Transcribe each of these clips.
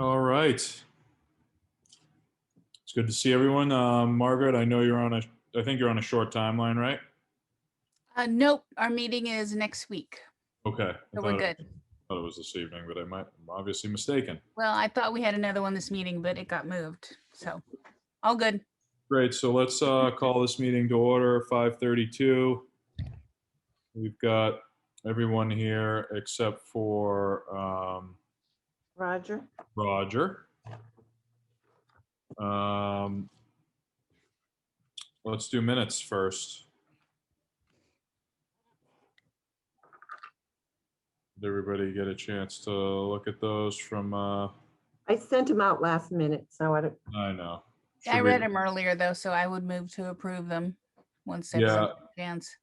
All right. It's good to see everyone. Margaret, I know I think you're on a short timeline, right? Nope, our meeting is next week, Okay. so we're good. Thought it was this evening, but I'm obviously mistaken. Well, I thought we had another one this meeting, but it got moved, so all good. Great. So let's call this meeting to order, 5:32. We've got everyone here except for Roger. Roger. Let's do minutes first. Did everybody get a chance to look at those from? I sent them out last minute, so I don't. I know. I read them earlier though, so I would move to approve them once everyone gets a chance.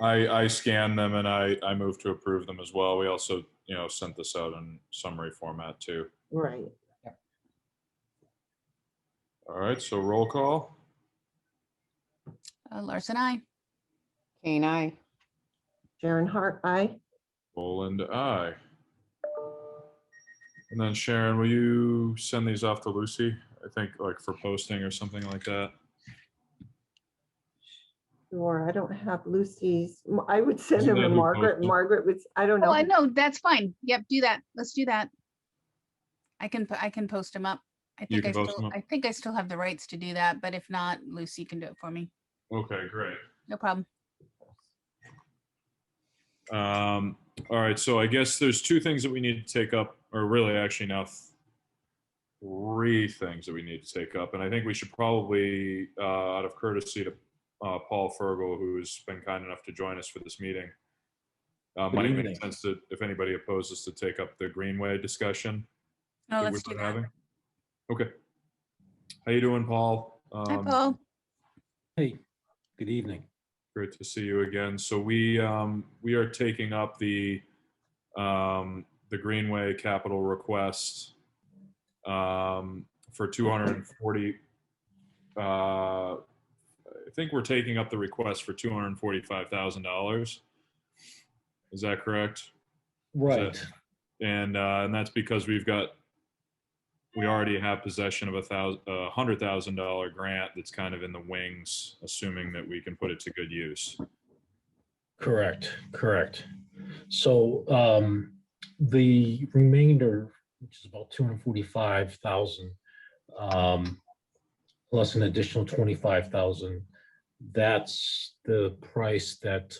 I scanned them and I moved to approve them as well. We also, sent this out in summary format too. Right. All right, so roll call. Larson, I. Kane, aye. Sharon Hart, aye. Roland, aye. And then Sharon, will you send these off to Lucy? I think like for posting or something like that. Sure, I don't have Lucy's. I would send Isn't them to that who Margaret. posted? Margaret would, I don't know. Oh, I know, that's fine. Yep, do that. Let's do that. I can post them up. You can post them up? I think I still have the rights to do that, but if not, Lucy can do it for me. Okay, great. No problem. All right, so I guess there's two things that we need to take up, or really actually now three things that we need to take up. And I think we should probably, out of courtesy to Paul Fergal, who's been kind enough to join us for this meeting, might make sense that if anybody opposes to take up the Greenway discussion. No, that let's do we've that. been having. Okay. How you doing, Paul? Hi, Paul. Hey, good evening. Great to see you again. So we are taking up the Greenway capital request for 240. I think we're taking up the request for $245,000. Is that correct? Right. And that's because we already have possession of a $100,000 grant that's kind of in the wings, assuming that we can put it to good use. Correct. So the remainder, which is about 245,000, plus an additional 25,000, that's the price that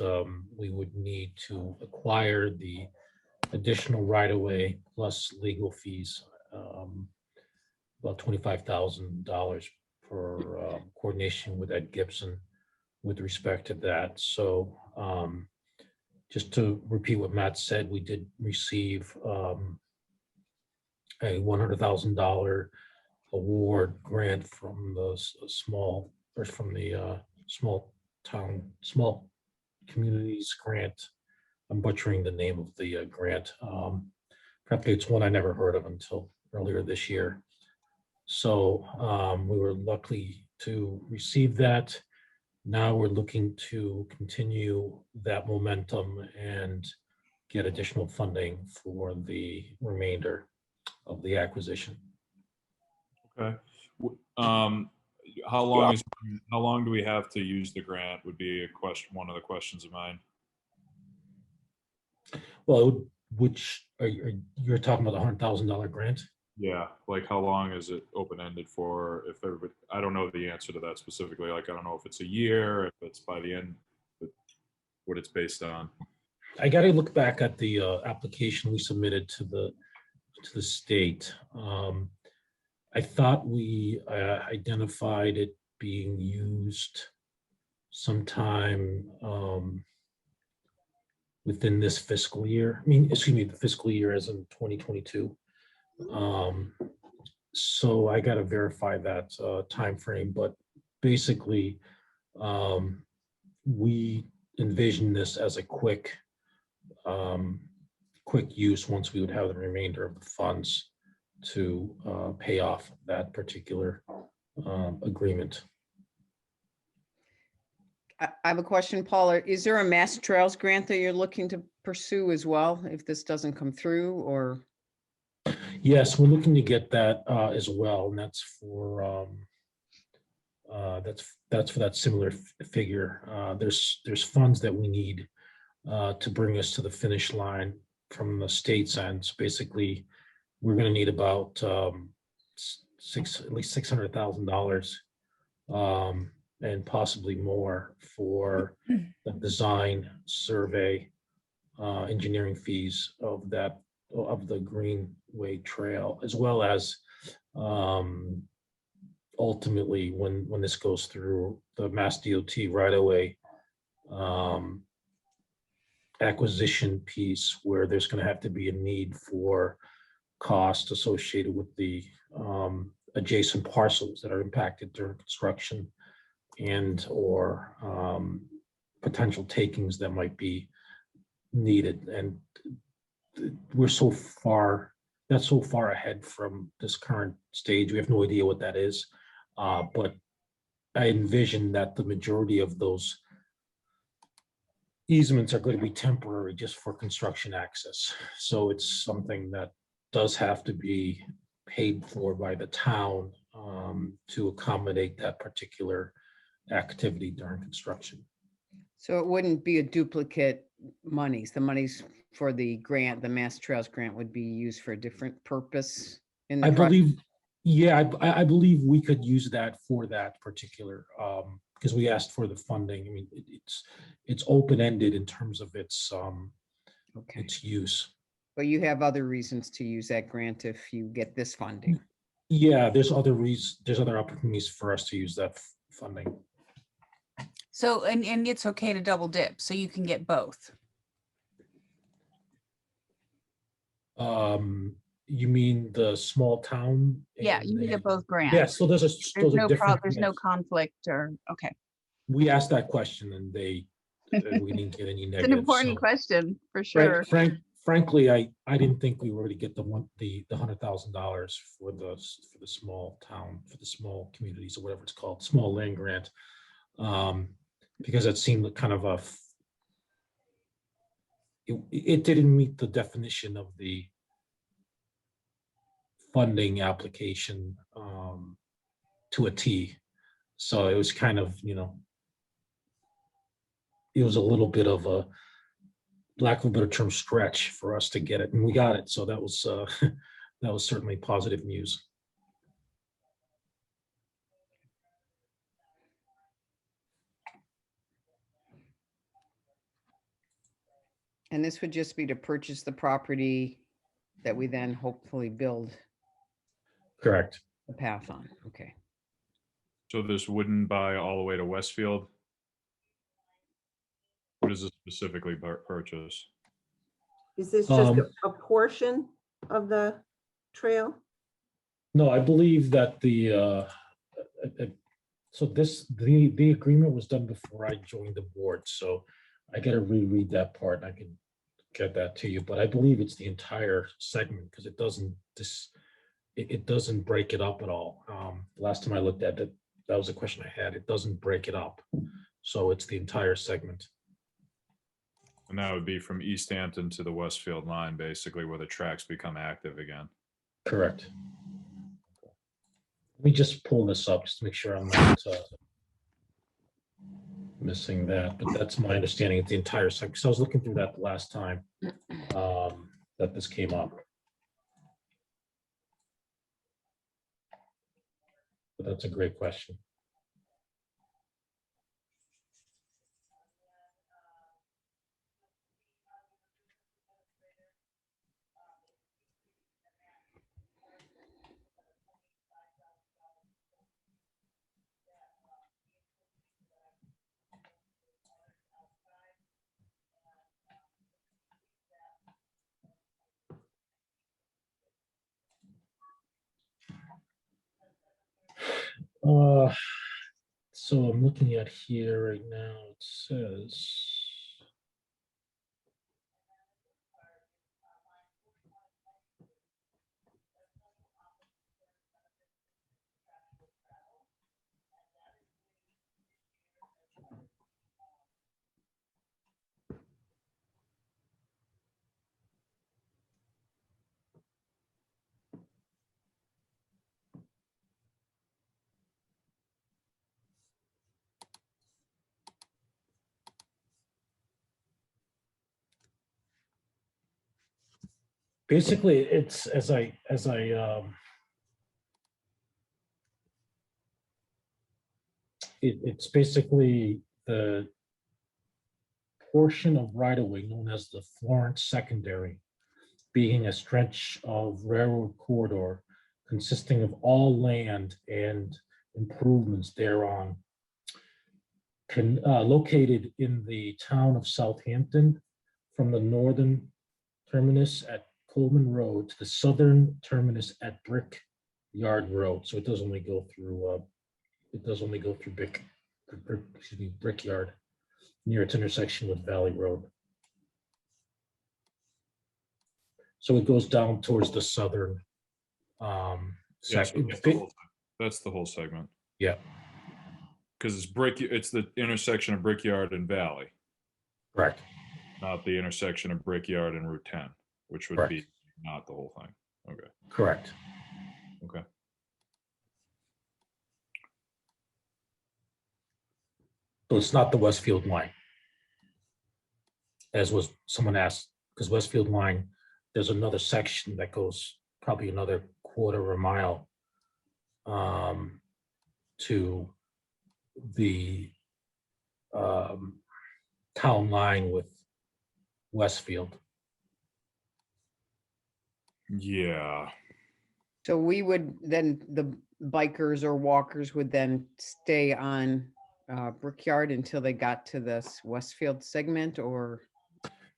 we would need to acquire the additional right-of-way plus legal fees. About $25,000 for coordination with Ed Gibson with respect to that. So just to repeat what Matt said, we did receive a $100,000 award grant from the small communities grant. I'm butchering the name of the grant. Frankly, it's one I never heard of until earlier this year. So we were lucky to receive that. Now we're looking to continue that momentum and get additional funding for the remainder of the acquisition. Okay. How long do we have to use the grant would be a question. One of the questions of mine. Well, which you're talking about the $100,000 grant? Yeah, like how long is it open-ended for? If everybody, I don't know the answer to that specifically. Like I don't know if it's a year, if it's by the end, but what it's based on. I got to look back at the application we submitted to the state. I thought we identified it being used sometime within this fiscal year. The fiscal year as in 2022. So I got to verify that time frame, but basically we envision this as a quick use once we would have the remainder of the funds to pay off that particular agreement. I have a question, Paul. Is there a Mass Trails grant that you're looking to pursue as well if this doesn't come through, or? Yes, we're looking to get that as well, and that's for that similar figure. There's funds that we need to bring us to the finish line from the state's end. So basically, we're going to need about at least $600,000 and possibly more for the design, survey, engineering fees of the Greenway Trail, as well as ultimately when this goes through the Mass DOT right away acquisition piece, where there's going to have to be a need for cost associated with the adjacent parcels that are impacted during construction and or potential takings that might be needed. And we're that's so far ahead from this current stage. We have no idea what that is. But I envision that the majority of those easements are going to be temporary just for construction access. So it's something that does have to be paid for by the town to accommodate that particular activity during construction. So it wouldn't be a duplicate monies. The monies for the grant, the Mass Trails grant, would be used for a different purpose in the I project? believe, yeah, I believe we could use that for that particular, because we asked for the funding. I mean, it's open-ended in terms of its Okay, use. but you have other reasons to use that grant if you get this funding. Yeah, there's other opportunities for us to use that funding. So, and it's okay to double dip, so you can get both. You mean the small town? Yeah, and you can the- get both grants. Yeah, so those There's are no different. there's no grants. conflict or, okay. We asked that question and we didn't get any It's negative. an important so- question, for sure. Frankly, I didn't think we were going to get the $100,000 for the small town, for the small communities or whatever it's called, small land grant. Because it seemed kind of it didn't meet the definition of the funding application to a T. So it was kind of, it was a little bit of a, lack of a better term, stretch for us to get it, and we got it. So that was that was certainly positive news. And this would just be to purchase the property that we then hopefully build Correct. a path on. Okay. So this wouldn't buy all the way to Westfield? What does this specifically purchase? Is this just Um, a portion of the trail? No, I believe that so the agreement was done before I joined the board, so I got to reread that part. I can get that to you, but I believe it's the entire segment because it doesn't break it up at all. Last time I looked at it, that was a question I had. It doesn't break it up, so it's the entire segment. And that would be from Easthampton to the Westfield line, basically, where the tracks become active again. Correct. Let me just pull this up just to make sure I'm not missing that, but that's my understanding of the entire segment. So I was looking through that the last time that this came up. But that's a great question. So I'm looking at here right now, it says. Basically, it's it's basically the portion of right-of-way known as the Florence Secondary, being a stretch of railroad corridor consisting of all land and improvements thereon, located in the town of Southampton from the northern terminus at Coleman Road to the southern terminus at Brick Yard Road. So it does only go through Brickyard near its intersection with Valley Road. So it goes down towards the southern Yeah, so section. that's the whole segment. Yeah, Because it's the intersection of Brickyard and Valley, correct. not the intersection of Brickyard and Route 10, which would Correct. be not the whole thing. Okay. Correct. Okay. So it's not the Westfield line, as was someone asked, because Westfield line, there's another section that goes probably another quarter of a mile to the town line with Westfield. Yeah. So we would then, the bikers or walkers would then stay on Brickyard until they got to this Westfield segment, or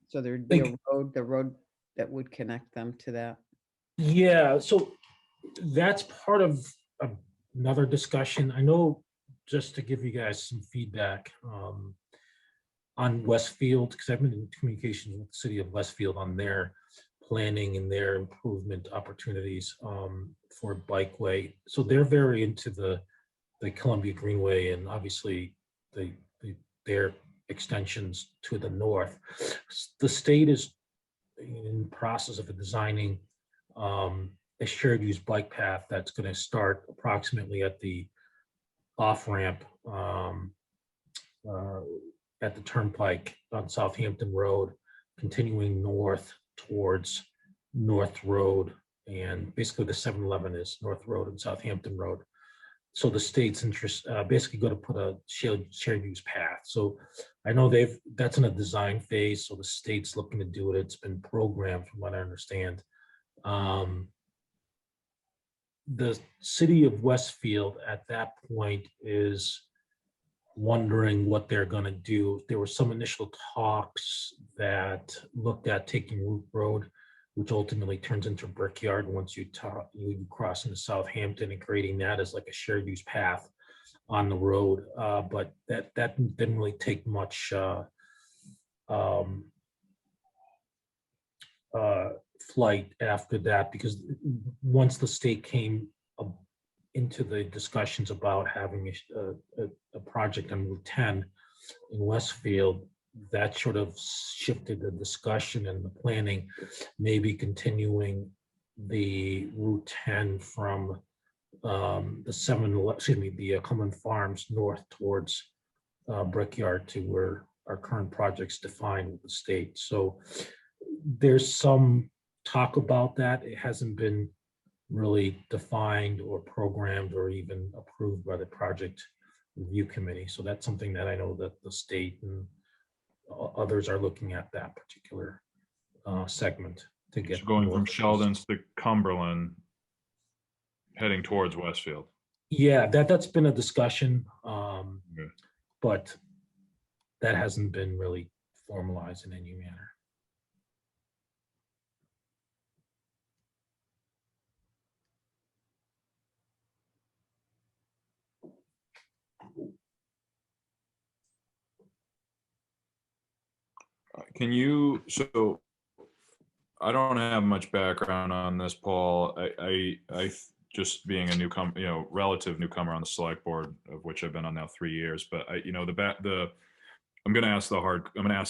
so there'd be a road, the road that would connect them to that. Yeah, so that's part of another discussion. I know, just to give you guys some feedback on Westfield, because I've been in communications with the city of Westfield on their planning and their improvement opportunities for bikeway. So they're very into the Columbia Greenway and obviously their extensions to the north. The state is in the process of designing a shared use bike path that's going to start approximately at the off-ramp at the turnpike on Southampton Road, continuing north towards North Road, and basically the 7-Eleven is North Road and Southampton Road. So the state's interest basically going to put a shared use path. So I know that's in a design phase. So the state's looking to do it. It's been programmed from what I understand. The city of Westfield at that point is wondering what they're going to do. There were some initial talks that looked at taking Route Road, which ultimately turns into Brickyard once you cross into Southampton, and creating that as like a shared use path on the road. But that didn't really take much flight after that, because once the state came into the discussions about having a project on Route 10 in Westfield, that sort of shifted the discussion and the planning, maybe continuing the Route 10 from the Common Farms north towards Brickyard to where our current project's defined with the state. So there's some talk about that. It hasn't been really defined or programmed or even approved by the project review committee. So that's something that I know that the state and others are looking at, that particular segment to get So going from north. Sheldon's to Cumberland, heading towards Westfield. Yeah, that's been a discussion, Okay. but that hasn't been really formalized in any manner. Can you, so I don't have much background on this, Paul. I just being a newcomer, relative newcomer on the select board, of which I've been on now 3 years, but I'm going to ask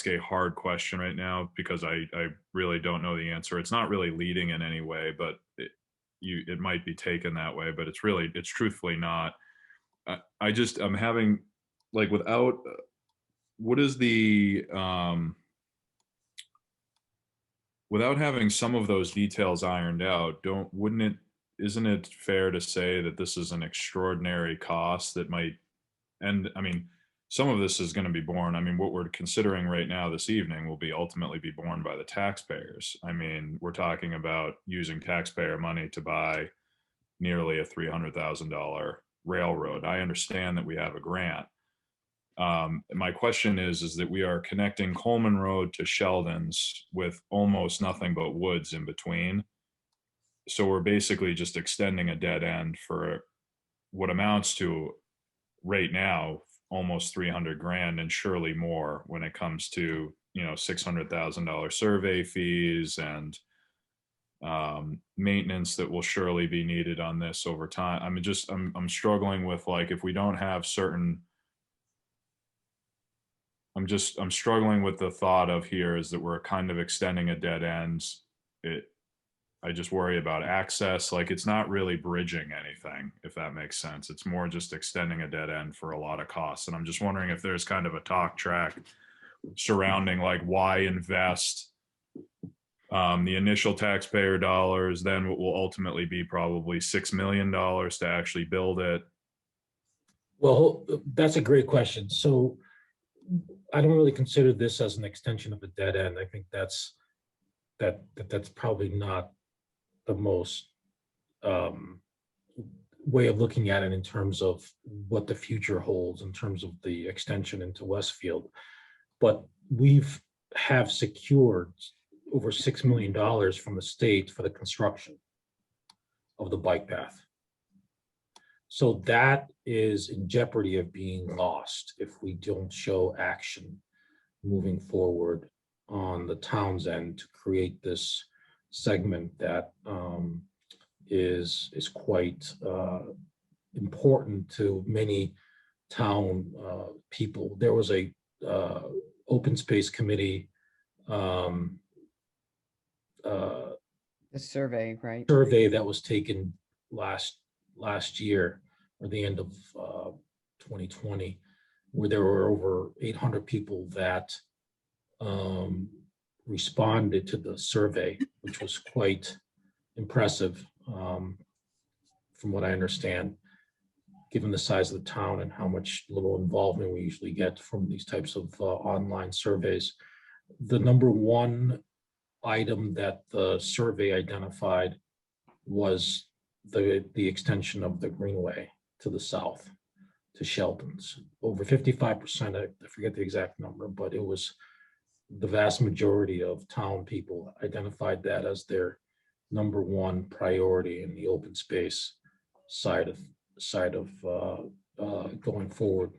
a hard question right now because I really don't know the answer. It's not really leading in any way, but it might be taken that way, but it's truthfully not. I'm having, like, without, what is the, without having some of those details ironed out, isn't it fair to say that this is an extraordinary cost that might, and I mean, some of this is going to be borne. I mean, what we're considering right now this evening will be ultimately be borne by the taxpayers. I mean, we're talking about using taxpayer money to buy nearly a $300,000 railroad. I understand that we have a grant. My question is that we are connecting Coleman Road to Sheldon's with almost nothing but woods in between. So we're basically just extending a dead end for what amounts to right now almost 300 grand and surely more when it comes to, $600,000 survey fees and maintenance that will surely be needed on this over time. I mean, I'm struggling with, like, if we don't have certain, I'm struggling with the thought of here is that we're kind of extending a dead end. I just worry about access. Like, it's not really bridging anything, if that makes sense. It's more just extending a dead end for a lot of costs. And I'm just wondering if there's kind of a talk track surrounding, like, why invest the initial taxpayer dollars, then what will ultimately be probably $6 million to actually build it. Well, that's a great question. So I don't really consider this as an extension of a dead end. I think that's probably not the most way of looking at it in terms of what the future holds in terms of the extension into Westfield. But have secured over $6 million from the state for the construction of the bike path. So that is in jeopardy of being lost if we don't show action moving forward on the town's end to create this segment that is quite important to many town people. There was a open space committee The survey, right? survey that was taken last year or the end of 2020, where there were over 800 people that responded to the survey, which was quite impressive from what I understand, given the size of the town and how much little involvement we usually get from these types of online surveys. The number one item that the survey identified was the extension of the greenway to the south to Sheldon's. Over 55%, I forget the exact number, but it was the vast majority of town people identified that as their number one priority in the open space side of going forward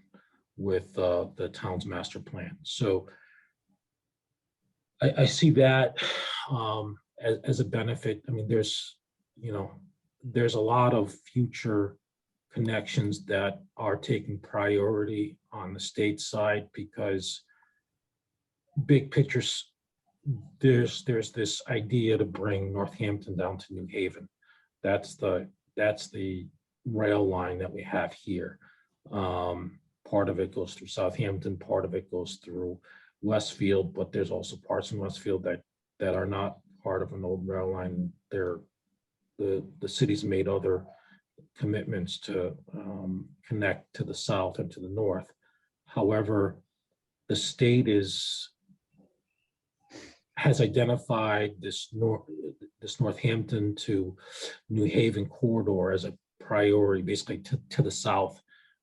with the town's master plan. So I see that as a benefit. I mean, there's a lot of future connections that are taking priority on the state side because big pictures, there's this idea to bring Northampton down to New Haven. That's the rail line that we have here. Part of it goes through Southampton, part of it goes through Westfield, but there's also parts in Westfield that are not part of an old rail line. The city's made other commitments to connect to the south and to the north. However, the state has identified this Northampton to New Haven corridor as a priority, basically to the south,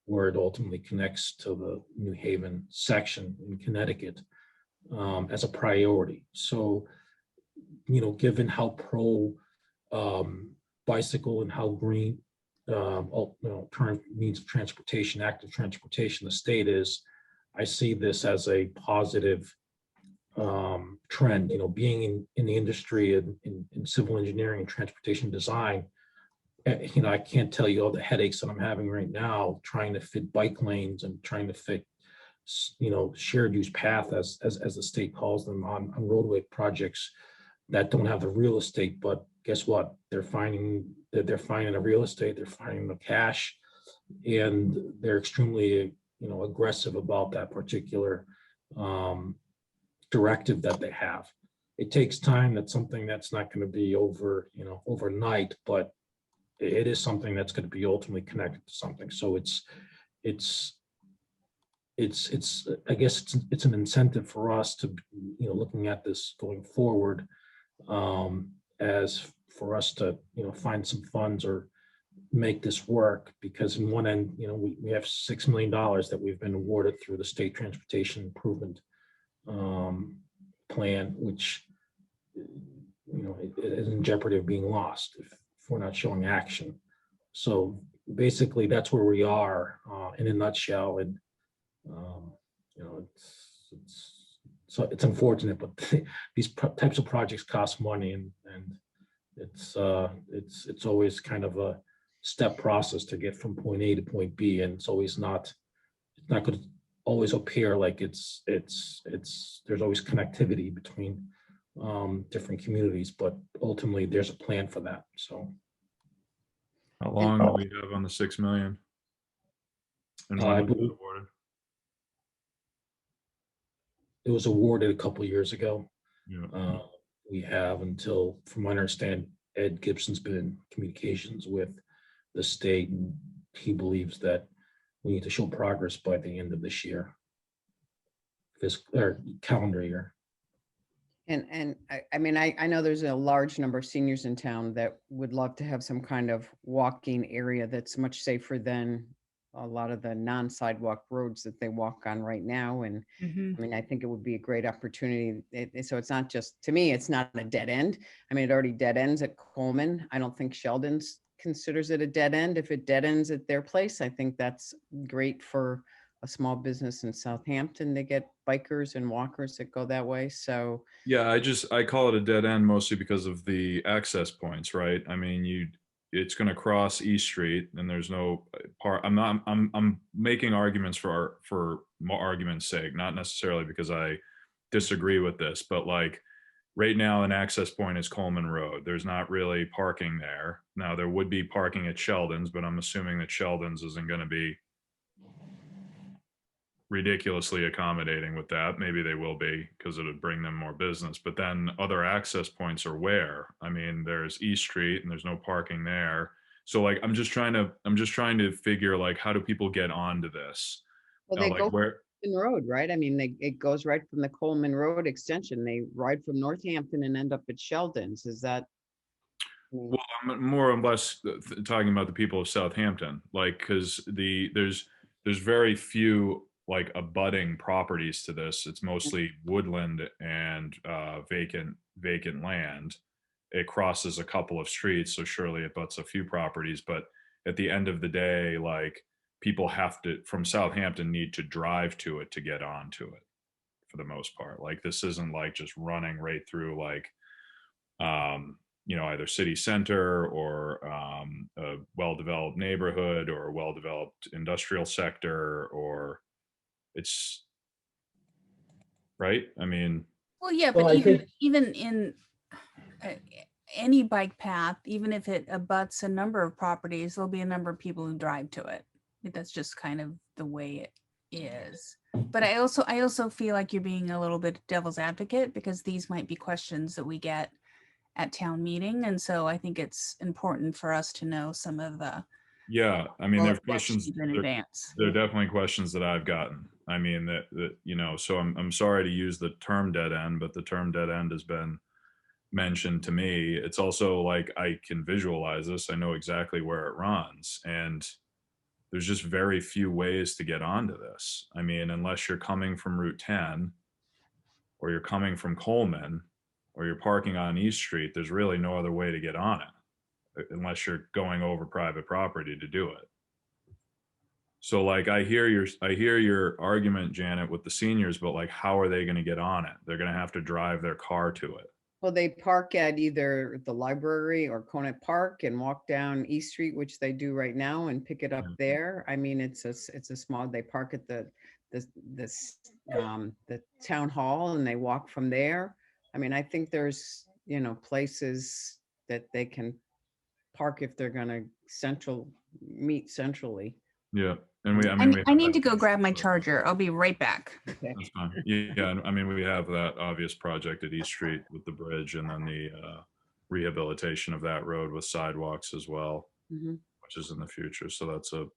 where it ultimately connects to the New Haven section in Connecticut as a priority. So, given how pro bicycle and how green means of transportation, active transportation the state is, I see this as a positive trend. Being in the industry in civil engineering and transportation design, I can't tell you all the headaches that I'm having right now trying to fit bike lanes and trying to fit, shared use path as the state calls them on roadway projects that don't have the real estate. But guess what? They're finding the real estate, they're finding the cash, and they're extremely, aggressive about that particular directive that they have. it takes time. That's something that's not going to be overnight, but it is something that's going to be ultimately connected to something. So it's I guess it's an incentive for us to, looking at this going forward, as for us to, find some funds or make this work, because in one end, we have $6 million that we've been awarded through the state transportation improvement plan, which, it is in jeopardy of being lost if we're not showing action. So basically that's where we are in a nutshell. And it's unfortunate, but these types of projects cost money, and it's always kind of a step process to get from point A to point B, and it's not going to always appear like there's always connectivity between different communities, but ultimately there's a plan for that. So How long do we have on the 6 million? And I when was it believe awarded? it was awarded a couple of years ago. Yeah. We have until, from my understanding, Ed Gibson's been in communications with the state, and he believes that we need to show progress by the end of this year, or calendar year. And I mean, I know there's a large number of seniors in town that would love to have some kind of walking area that's much safer than a lot of the non-sidewalk roads that they walk on right now. And Mhm. I mean, I think it would be a great opportunity. So it's not just, to me, it's not a dead end. I mean, it already dead ends at Coleman. I don't think Sheldon's considers it a dead end. If it dead ends at their place, I think that's great for a small business in Southampton. They get bikers and walkers that go that way. So Yeah, I call it a dead end mostly because of the access points, right? I mean, it's going to cross East Street, and there's no part. I'm making arguments for more argument's sake, not necessarily because I disagree with this, but like right now, an access point is Coleman Road. There's not really parking there. Now there would be parking at Sheldon's, but I'm assuming that Sheldon's isn't going to be ridiculously accommodating with that. Maybe they will be because it would bring them more business. But then other access points are where? I mean, there's East Street and there's no parking there. So like I'm just trying to figure like how do people get onto this? well, they Like go where Coleman Road, right? I mean, it goes right from the Coleman Road extension. They ride from Northampton and end up at Sheldon's. Is that? I mean, well, I'm more or less talking about the people of Southampton, like because there's very few like abutting properties to this. It's mostly woodland and vacant land. It crosses a couple of streets, so surely it butts a few properties. But at the end of the day, like people have to from Southampton need to drive to it to get onto it for the most part. Like this isn't like just running right through like either city center or a well-developed neighborhood or a well-developed industrial sector, or it's right. I mean, Well, yeah, Well, but I even think, even in uh, any bike path, even if it abuts a number of properties, there'll be a number of people who drive to it. That's just kind of the way it is. But I also feel like you're being a little bit devil's advocate, because these might be questions that we get at town meeting, and so I think it's important for us to know some of the yeah, I mean, there are questions. objections in advance. There are definitely questions that I've gotten. I mean, so I'm sorry to use the term dead end, but the term dead end has been mentioned to me. It's also like I can visualize this. I know exactly where it runs, and there's just very few ways to get onto this. I mean, unless you're coming from Route 10 or you're coming from Coleman or you're parking on East Street, there's really no other way to get on it unless you're going over private property to do it. So like I hear your argument, Janet, with the seniors, but like how are they going to get on it? They're going to have to drive their car to it. well, they park at either the library or Conant Park and walk down East Street, which they do right now, and pick it up there. I mean, it's a small, they park at the town hall and they walk from there. I mean, I think there's, places that they can park if they're gonna meet centrally. Yeah, and we, I mean, we I have need that- to go grab my charger. I'll be right back. Okay. That's fine. Yeah, and I mean, we have that obvious project at East Street with the bridge and then the rehabilitation of that road with sidewalks as well, Mhm. which is in the future. So that's a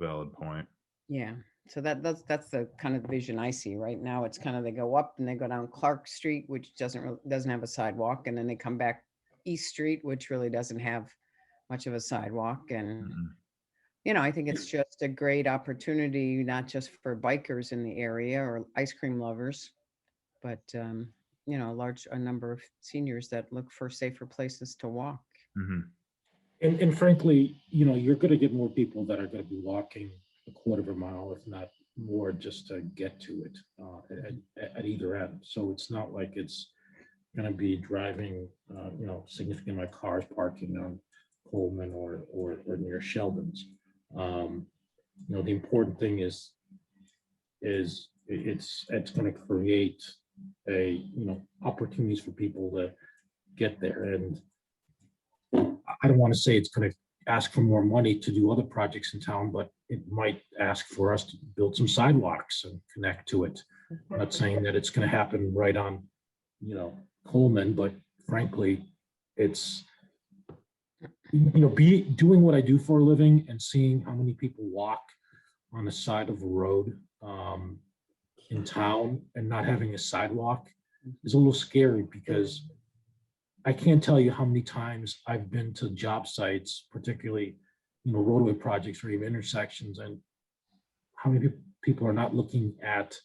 valid point. Yeah, so that's the kind of vision I see right now. It's kind of, they go up and they go down Clark Street, which doesn't have a sidewalk, and then they come back East Street, which really doesn't have much of a sidewalk. And Mhm. I think it's just a great opportunity, not just for bikers in the area or ice cream lovers, but a number of seniors that look for safer places to walk. Mhm. And frankly, you're going to get more people that are going to be walking a quarter of a mile, if not more, just to get to it at either end. So it's not like it's going to be driving, significant amount of cars parking on Coleman or near Sheldon's. The important thing is it's going to create opportunities for people to get there. And I don't want to say it's going to ask for more money to do other projects in town, but it might ask for us to build some sidewalks and connect to it. I'm not saying that it's going to happen right on, Coleman, but frankly, it's, doing what I do for a living and seeing how many people walk on the side of a road in town and not having a sidewalk is a little scary, because I can't tell you how many times I've been to job sites, particularly, roadway projects or even intersections, and how many people are not looking at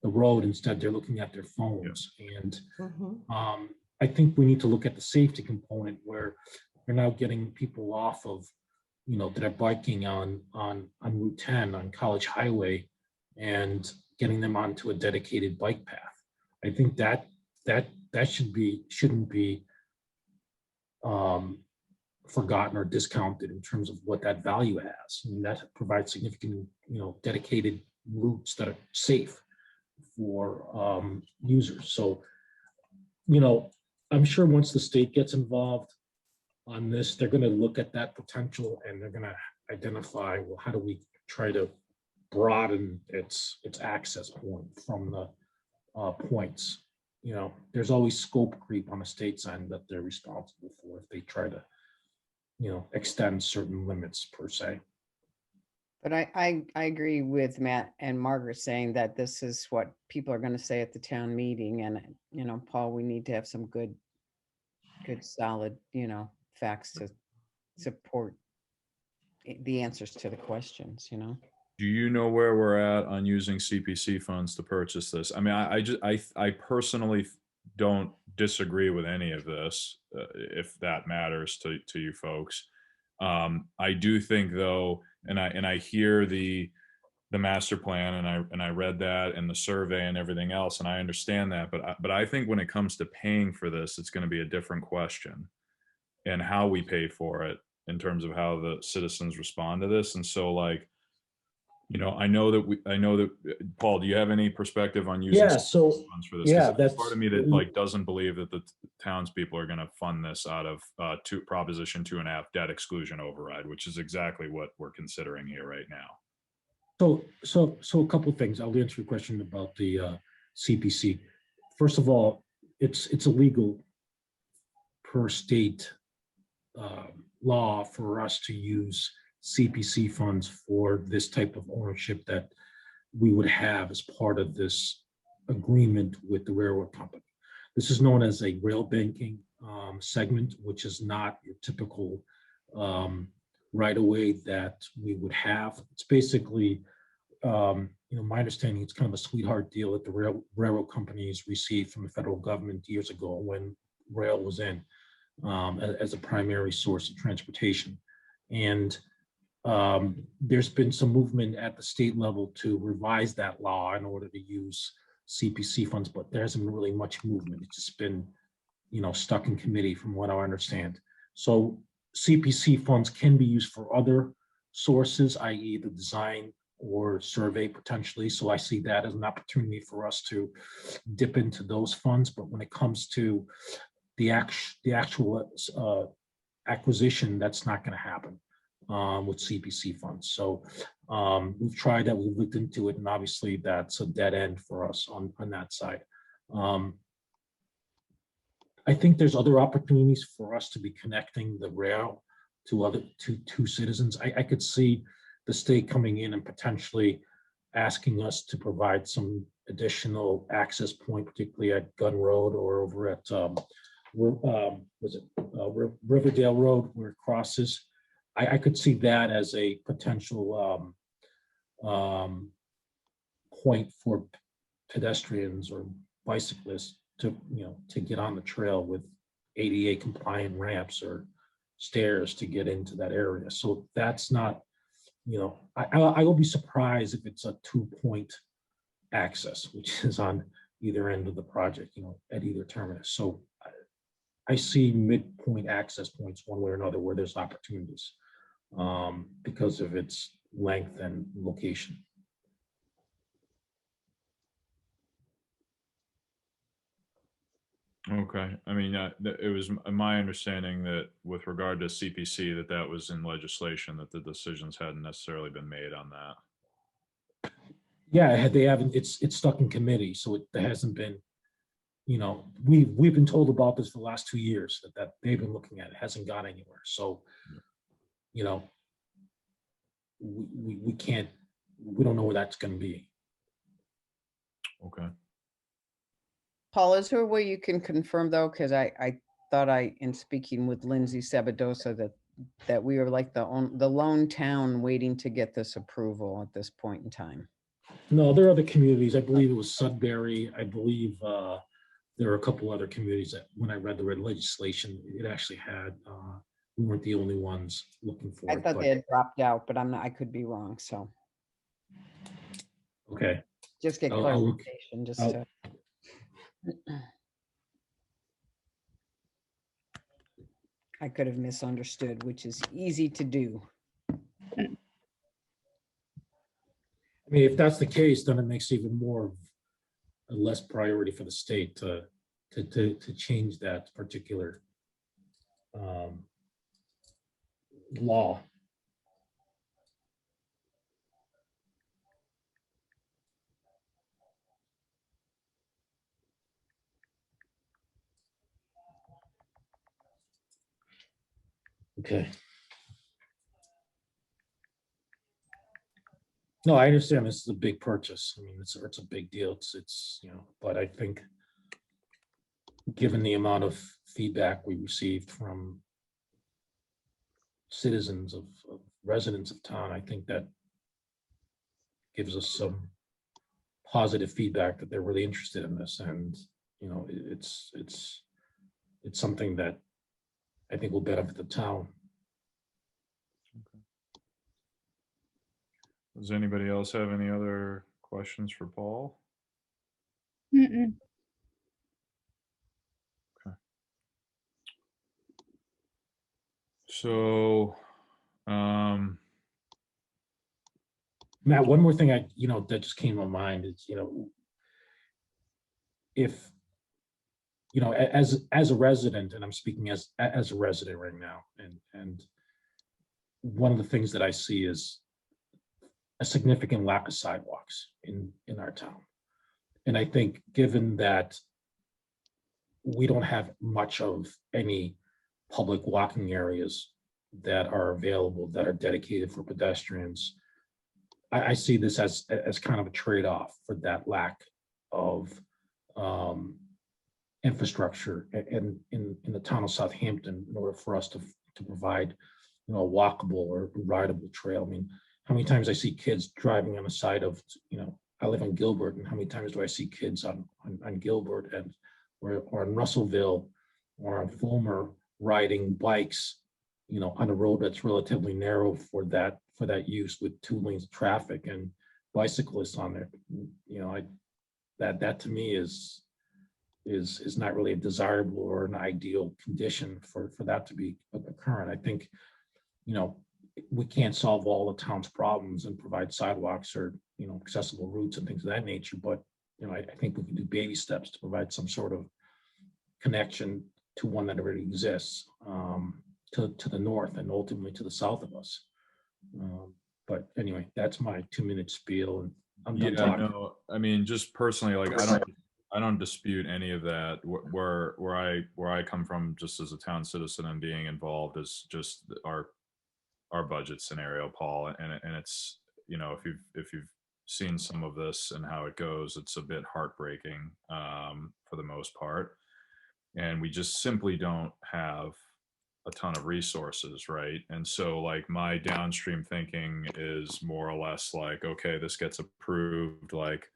the road. Instead, they're looking at their phones. And Mhm. I think we need to look at the safety component, where we're now getting people off of, that are biking on Route 10 on College Highway and getting them onto a dedicated bike path. I think that shouldn't be forgotten or discounted in terms of what that value has. I mean, that provides significant, dedicated routes that are safe for users. So, I'm sure once the state gets involved on this, they're going to look at that potential and they're going to identify, well, how do we try to broaden its access point from the points. There's always scope creep on the state's end that they're responsible for if they try to, extend certain limits per se. But I agree with Matt and Margaret saying that this is what people are going to say at the town meeting. And, Paul, we need to have some good solid, facts to support the answers to the questions, Do you know where we're at on using CPC funds to purchase this? I mean, I personally don't disagree with any of this, if that matters to you folks. I do think though, and I hear the master plan, and I read that and the survey and everything else, and I understand that, but I think when it comes to paying for this, it's going to be a different question, and how we pay for it in terms of how the citizens respond to this. And so, like, I know that Paul, do you have any perspective on using Yeah, so funds for this? 'Cause yeah, there's that's part of me that like doesn't believe that the townspeople are going to fund this out of Proposition 2.5 debt exclusion override, which is exactly what we're considering here right now. So a couple of things. I'll answer your question about the CPC. First of all, it's illegal per state law for us to use CPC funds for this type of ownership that we would have as part of this agreement with the railroad company. This is known as a rail banking segment, which is not your typical right of way that we would have. It's basically, my understanding, it's kind of a sweetheart deal that the railroad companies received from the federal government years ago when rail was in as a primary source of transportation. And there's been some movement at the state level to revise that law in order to use CPC funds, but there hasn't been really much movement. It's just been, stuck in committee from what I understand. So CPC funds can be used for other sources, i.e. the design or survey potentially. So I see that as an opportunity for us to dip into those funds. But when it comes to the actual acquisition, that's not going to happen. with CPC funds. So we've tried that, we've looked into it, and obviously that's a dead end for us on that side. I think there's other opportunities for us to be connecting the rail to citizens. I could see the state coming in and potentially asking us to provide some additional access point, particularly at Gun Road or over at Riverdale Road where it crosses. I could see that as a potential point for pedestrians or bicyclists to get on the trail with ADA compliant ramps or stairs to get into that area. So that's not, I will be surprised if it's a 2-point access, which is on either end of the project, at either terminus. So I see midpoint access points one way or another where there's opportunities because of its length and location. Okay, I mean, it was my understanding that with regard to CPC, that was in legislation, that the decisions hadn't necessarily been made on that. Yeah, they haven't, it's stuck in committee, so there hasn't been, we've been told about this for the last 2 years, that they've been looking at it, hasn't gone anywhere. So, we can't, we don't know where that's gonna be. Okay. Paul, is there a way you can confirm though? Because I thought in speaking with Lindsay Sabadosa that we are like the lone town waiting to get this approval at this point in time. No, there are other communities. I believe it was Sudbury. I believe there are a couple other communities that when I read the legislation, it actually had, we weren't the only ones looking for I it. thought but- they had dropped out, but I could be wrong. So Okay, just get I'll look- clarification, just I'll- to. I could have misunderstood, which is easy to do. I mean, if that's the case, then it makes even more of a less priority for the state to change that particular law. Okay. No, I understand this is a big purchase. I mean, it's a big deal. It's but I think given the amount of feedback we received from citizens of residents of town, I think that gives us some positive feedback that they're really interested in this, and it's something that I think will benefit the town. Does anybody else have any other questions for Paul? Mm-mm. So, Matt, one more thing that just came to my mind is, if, as a resident, and I'm speaking as a resident right now, and one of the things that I see is a significant lack of sidewalks in our town. And I think given that we don't have much of any public walking areas that are available, that are dedicated for pedestrians, I see this as kind of a trade-off for that lack of infrastructure in the town of Southampton in order for us to provide, a walkable or rideable trail. I mean, how many times I see kids driving on the side of, I live on Gilbert, and how many times do I see kids on Gilbert or on Russellville or on Fulmer riding bikes, on a road that's relatively narrow for that use with 2 lanes of traffic and bicyclists on there. That to me is not really a desirable or an ideal condition for that to be occurring. I think, we can't solve all the town's problems and provide sidewalks or, accessible routes and things of that nature, but, I think we can do baby steps to provide some sort of connection to one that already exists, to the north and ultimately to the south of us. But anyway, that's my 2-minute spiel, and I'm Yeah, done talking. no, I mean, just personally, like, I don't dispute any of that. Where I come from, just as a town citizen and being involved, is just our budget scenario, Paul, and it's, if you've seen some of this and how it goes, it's a bit heartbreaking, for the most part, and we just simply don't have a ton of resources, right? And so, like, my downstream thinking is more or less like, okay, this gets approved, like,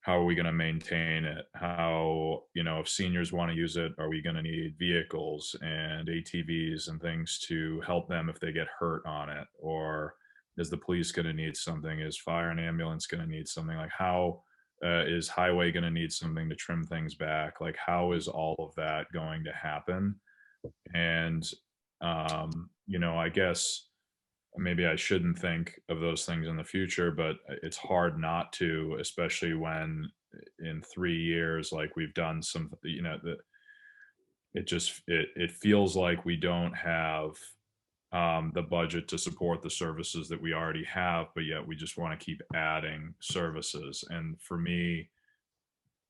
how are we going to maintain it? How, if seniors want to use it, are we going to need vehicles and ATVs and things to help them if they get hurt on it? Or is the police going to need something? Is fire and ambulance going to need something? Like, how is highway going to need something to trim things back? Like, how is all of that going to happen? And, I guess maybe I shouldn't think of those things in the future, but it's hard not to, especially when in 3 years, like, we've done some, that it feels like we don't have the budget to support the services that we already have, but yet we just want to keep adding services. And for me,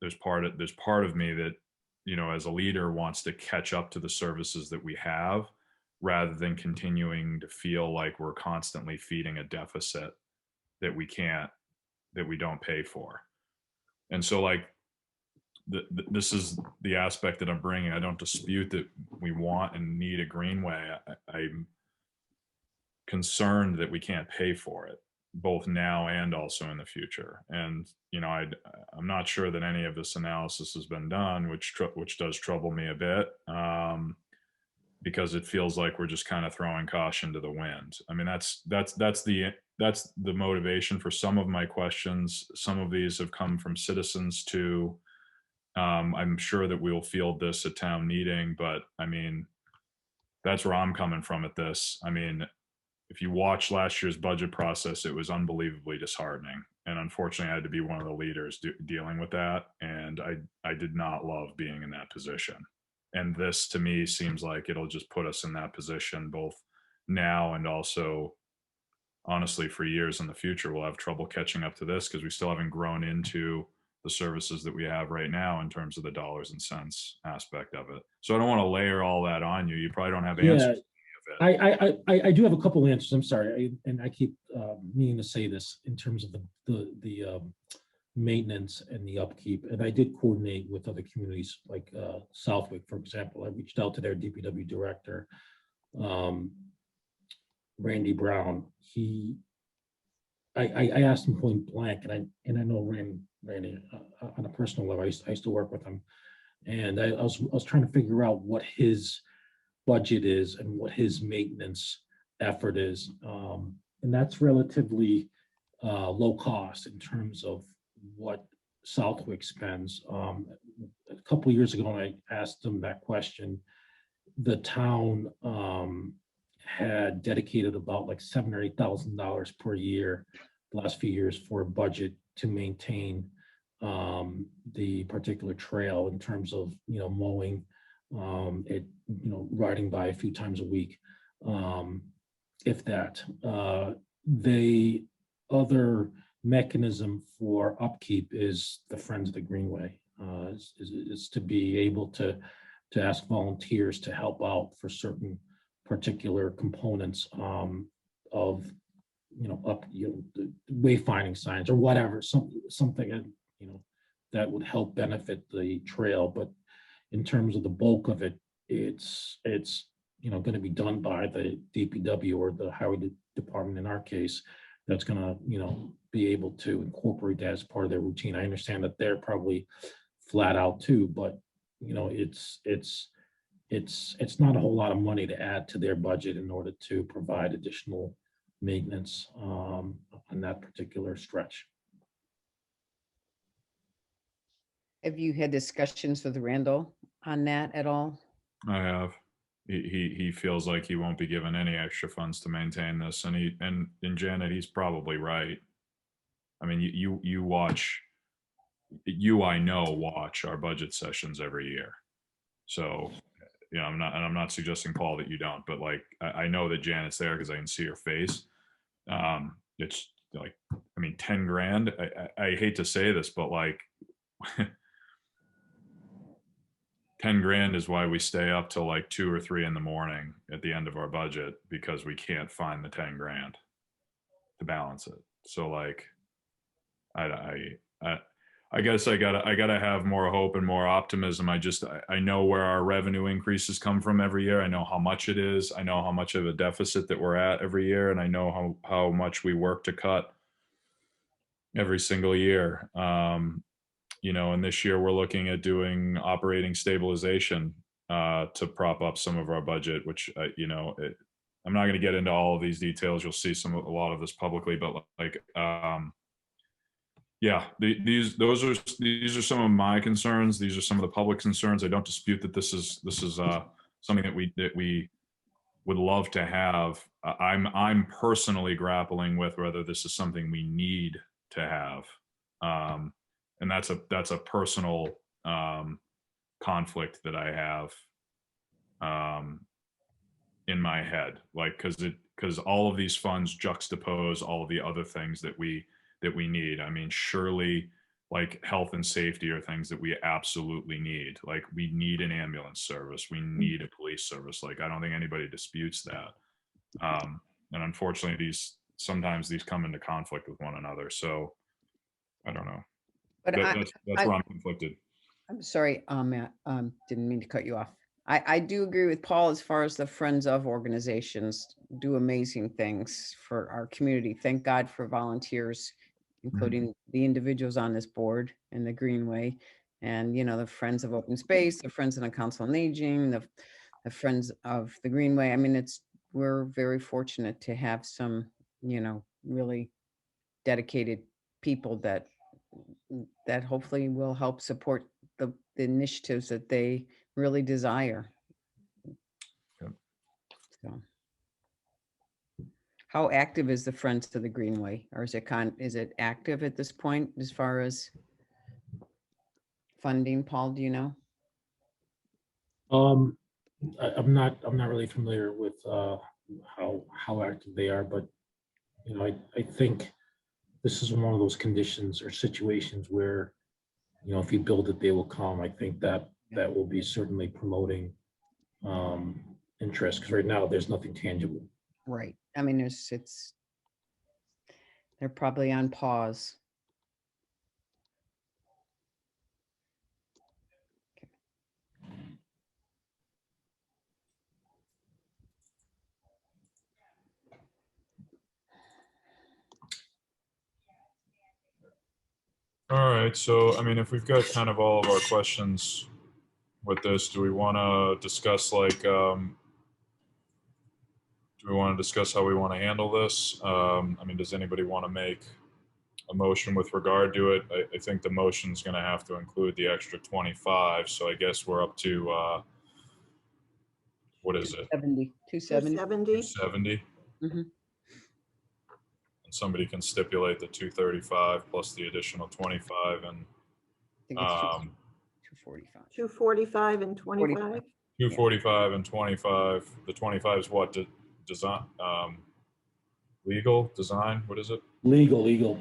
there's part of me that, as a leader, wants to catch up to the services that we have, rather than continuing to feel like we're constantly feeding a deficit that we don't pay for. And so, like, this is the aspect that I'm bringing. I don't dispute that we want and need a greenway. I'm concerned that we can't pay for it, both now and also in the future. And, I'm not sure that any of this analysis has been done, which does trouble me a bit, because it feels like we're just kind of throwing caution to the wind. I mean, that's the motivation for some of my questions. Some of these have come from citizens too. I'm sure that we'll field this at town meeting, but I mean, that's where I'm coming from at this. I mean, if you watch last year's budget process, it was unbelievably disheartening. And unfortunately, I had to be one of the leaders dealing with that. And I did not love being in that position. And this, to me, seems like it'll just put us in that position both now and also, honestly, for years in the future. We'll have trouble catching up to this because we still haven't grown into the services that we have right now in terms of the dollars and cents aspect of it. So I don't want to layer all that on you. You probably don't have answers. I do have a couple answers. I'm sorry, and I keep meaning to say this in terms of the maintenance and the upkeep. And I did coordinate with other communities like Southwick, for example. I reached out to their DPW director, Randy Brown. I asked him point blank, and I know Randy on a personal level. I used to work with him, and I was trying to figure out what his budget is and what his maintenance effort is, and that's relatively low cost in terms of what Southwick spends. A couple of years ago, when I asked him that question, the town had dedicated about like $7,000 or $8,000 per year the last few years for a budget to maintain the particular trail in terms of mowing it, riding by a few times a week, if that. The other mechanism for upkeep is the Friends of the Greenway, is to be able to ask volunteers to help out for certain particular components of the wayfinding signs or whatever, something that would help benefit the trail. But in terms of the bulk of it, it's going to be done by the DPW or the highway department in our case. That's going to be able to incorporate that as part of their routine. I understand that they're probably flat out too, but it's not a whole lot of money to add to their budget in order to provide additional maintenance on that particular stretch. Have you had discussions with Randall on that at all? I have. He feels like he won't be given any extra funds to maintain this, and Janet, he's probably right. I mean, you watch our budget sessions every year, so you know, I'm not suggesting, Paul, that you don't, but like, I know that Janet's there because I can see her face. It's like, I mean, 10 grand. I hate to say this, but like 10 grand is why we stay up till like 2 or 3 in the morning at the end of our budget, because we can't find the 10 grand to balance it. So like, I guess I gotta have more hope and more optimism. I know where our revenue increases come from every year. I know how much it is. I know how much of a deficit that we're at every year, and I know how much we work to cut every single year. You know, and this year we're looking at doing operating stabilization to prop up some of our budget, which you know, I'm not going to get into all of these details. You'll see a lot of this publicly, but like. Yeah, these are some of my concerns. These are some of the public concerns. I don't dispute that this is something that we would love to have. I'm personally grappling with whether this is something we need to have, and that's a personal conflict that I have in my head, like because all of these funds juxtapose all of the other things that we need. I mean, surely like health and safety are things that we absolutely need. Like we need an ambulance service. We need a police service. Like, I don't think anybody disputes that. And unfortunately, sometimes these come into conflict with one another. So I don't know. But That's where I'm conflicted. I'm sorry, Matt, didn't mean to cut you off. I do agree with Paul as far as the Friends of organizations do amazing things for our community. Thank God for volunteers, including the individuals on this board and the Greenway, and, you know, the Friends of Open Space, the Friends of the Council on Aging, the Friends of the Greenway. I mean, we're very fortunate to have some, you know, really dedicated people that hopefully will help support the initiatives that they really desire. Yep. So, how active is the Friends to the Greenway, or is it active at this point as far as funding? Paul, do you know? I'm not really familiar with how active they are, but you know, I think this is one of those conditions or situations where, you know, if you build it, they will come. I think that will be certainly promoting interest, because right now there's nothing tangible. Right. I mean, they're probably on pause. All right. So, I mean, if we've got kind of all of our questions with this, do we want to discuss like, do we want to discuss how we want to handle this? I mean, does anybody want to make a motion with regard to it? I think the motion's going to have to include the extra 25. So I guess we're up to, what is it? 270. 270. Mhm. And somebody can stipulate the 235 plus the additional 25 and I think it's 245. 245 and 25. 245 and 25. The 25 is what? Design, legal design. What is it? Legal. Legal.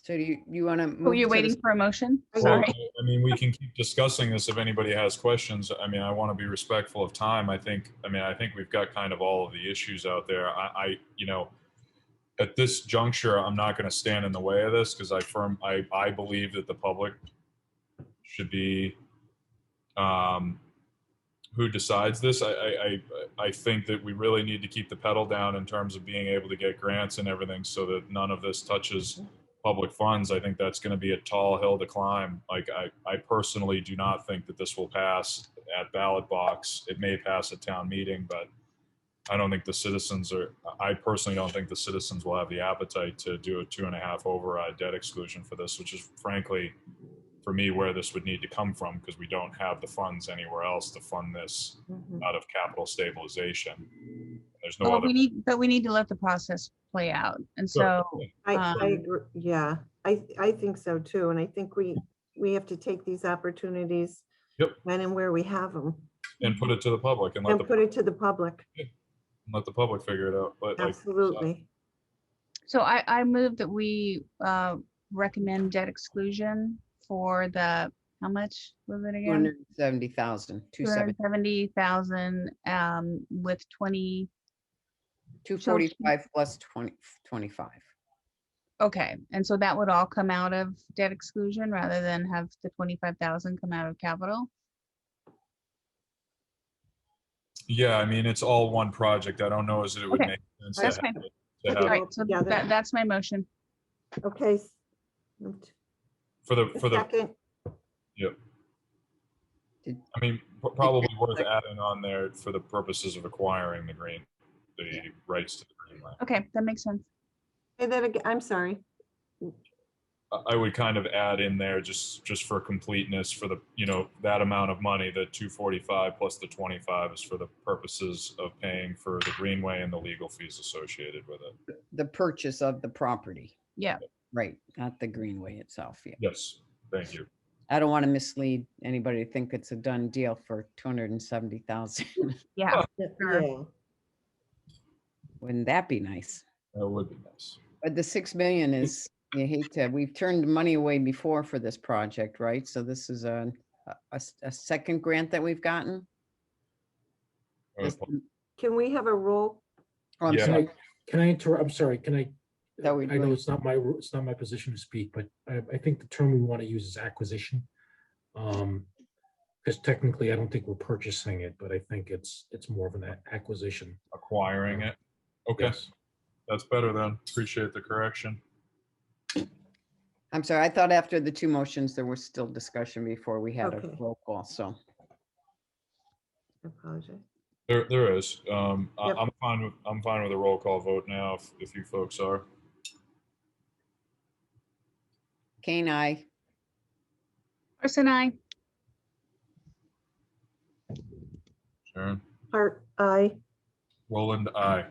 So do you want to move? Oh, you're to waiting the- for a motion? Well, Sorry. I mean, we can keep discussing this if anybody has questions. I mean, I want to be respectful of time. I think we've got kind of all of the issues out there. You know, at this juncture, I'm not going to stand in the way of this because I believe that the public should be who decides this. I think that we really need to keep the pedal down in terms of being able to get grants and everything so that none of this touches public funds. I think that's going to be a tall hill to climb. Like I personally do not think that this will pass at ballot box. It may pass at town meeting, but I don't think I personally don't think the citizens will have the appetite to do a 2.5 override debt exclusion for this, which is frankly for me where this would need to come from, because we don't have the funds anywhere else to fund this Mhm. out of capital stabilization. There's no Well, other. we need to let the process play out. And Sure. so, I um, agree, yeah, I think so too, and I think we have to take these opportunities Yep. when and where we have them, And put it to the public and let and the put it to the public, figure it out. But like, absolutely. so I move that we recommend debt exclusion for the, how much was it again? 270,000, 270,000 with 245 plus 25. okay. And so that would all come out of debt exclusion rather than have the 25,000 come out of capital? yeah, I mean, it's all one project. I don't know as it would Okay, make sense that's to fine. have, Put All it right, all so together. that's my motion. Okay. for the Second, Yep. Did- I mean, probably worth adding on there for the purposes of acquiring the rights to the green land. Okay, that makes sense. and then again, I'm sorry, I would kind of add in there just for completeness for the, that amount of money, the 245 plus the 25 is for the purposes of paying for the greenway and the legal fees associated with it. The purchase of the property, Yeah, right, not the greenway itself. Yeah. Yes, thank you. I don't want to mislead anybody to think it's a done deal for 270,000. yeah. Sure. yeah, Wouldn't that be nice? That would be nice. But the 6 million is, you hate to, we've turned money away before for this project, right? So this is a second grant that we've gotten. This- can we have a roll? Oh, I'm Yeah. sorry. Can I interrupt? I'm sorry, can I? That we I know do. it's not my position to speak, but I think the term we want to use is acquisition. Because technically, I don't think we're purchasing it, but I think it's more of an acquisition. Acquiring it. Okay, Yes. that's better then. Appreciate the correction. I'm sorry, I thought after the two motions, there was still discussion before we had a Okay. roll call, so. I apologize. There is. Yep. I'm fine with a roll call vote now if you folks are. Kane, I. Person, I. Sharon, Hart, aye. Roland, aye.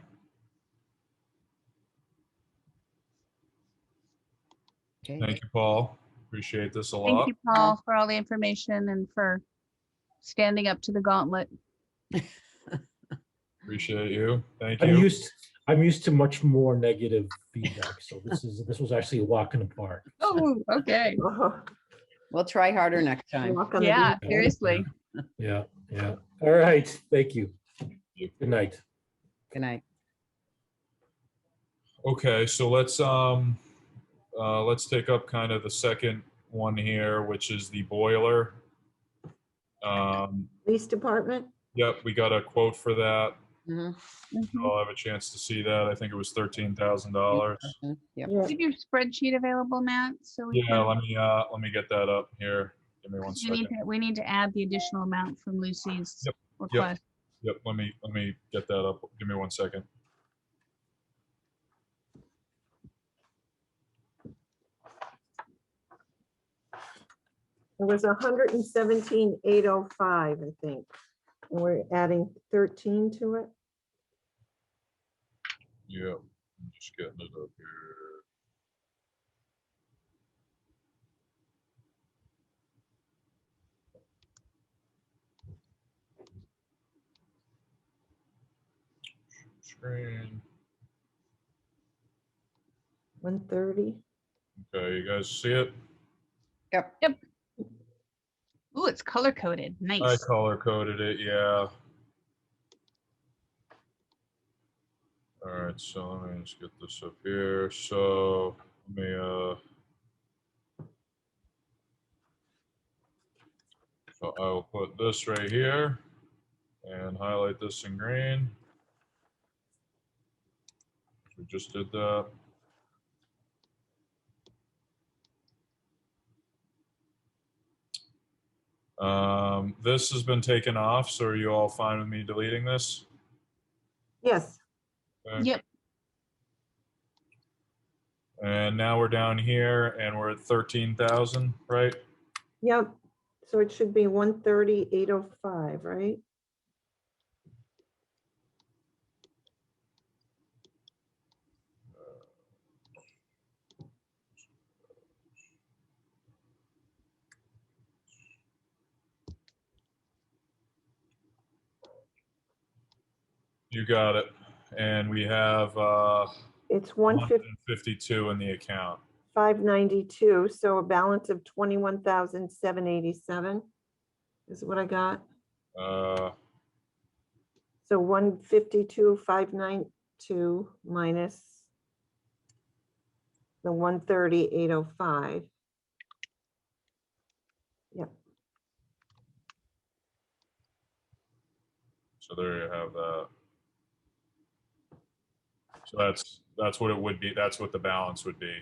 Okay. Thank you, Paul. Appreciate this a Thank lot. you, Paul, for all the information and for standing up to the gauntlet. Appreciate you. Thank I'm you. used to much more negative feedback, so this was actually a walk in the park. So, Oh, okay. Oh, We'll try harder next time. walk on the Yeah, beach. seriously. yeah. All right, thank you. you. Good night. Good night. Okay, so let's take up kind of the second one here, which is the boiler. Police department, Yep, we got a quote for that. Mhm, Mhm. I'll have a chance to see that. I think it was $13,000. mhm, Yep. yeah, Keep your spreadsheet available, Matt, so we Yeah, can, let me get that up here. Give me one second. we need to add the additional amount from Lucy's Yep, request. Yep, let me get that up. Give me one second. it was 117,805, I think. And we're adding 13 to it. Yeah, I'm just getting it up here. Screen. 130. Okay, you guys see it? Yep. Ooh, it's color coded. I Nice. color coded it, yeah. All right, so let me just get this up here. So let me so I will put this right here and highlight this in green. We just did that. This has been taken off, so are you all fine with me deleting this? Yes, Okay. Yep. And now we're down here and we're at 13,000, right? Yep, so it should be 130,805, right? You got it. And we have It's 152 in the account. 155.92, so a balance of 21,787 is what I got. Uh, So 152,592 minus the 130,805. Yep, so there you have that. So that's what it would be. That's what the balance would be.